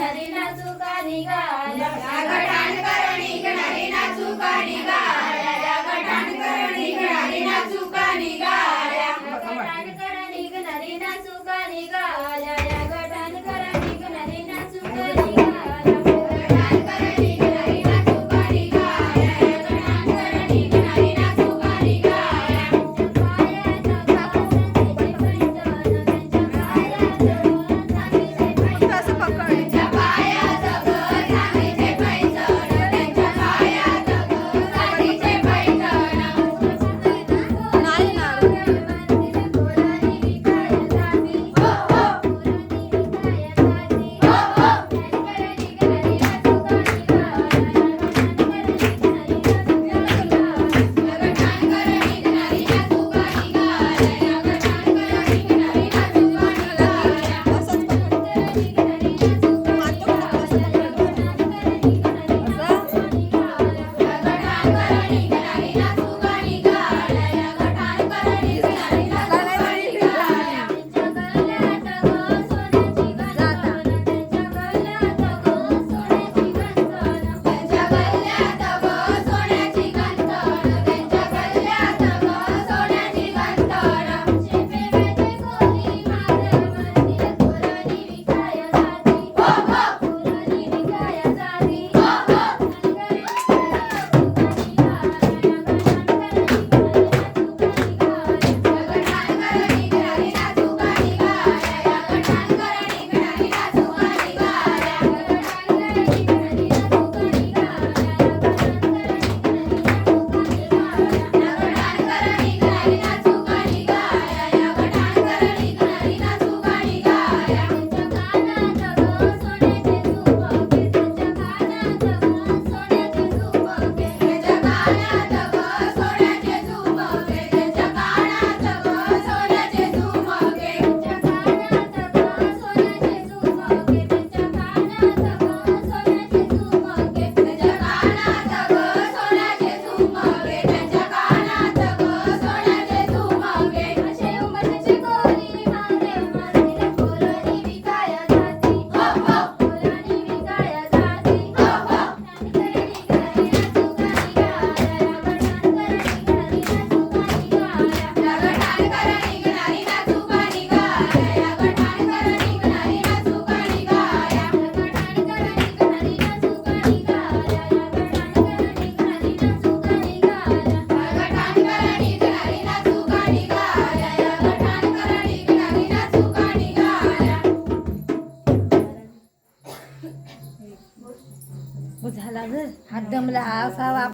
निघणारी नाचू का निघाल्या या गटांकर निघणारी नाचू का निघाल्या या गटांकर निघणारी नाचू का निघाल्या गटांकर निघणारी नाचू का निघाल्या या गटांकर निघणारी नाचू का निघाल्या गटांकर निघणारी नाचू का निघाल्या या गटांकर निघणारी नाचू का निघाल्या पायाचं पायाचं चांदीचे पैंजण त्यांच्या पायाचं ग चांदीचे पैंजण नाही ना झाला हात दमला असावा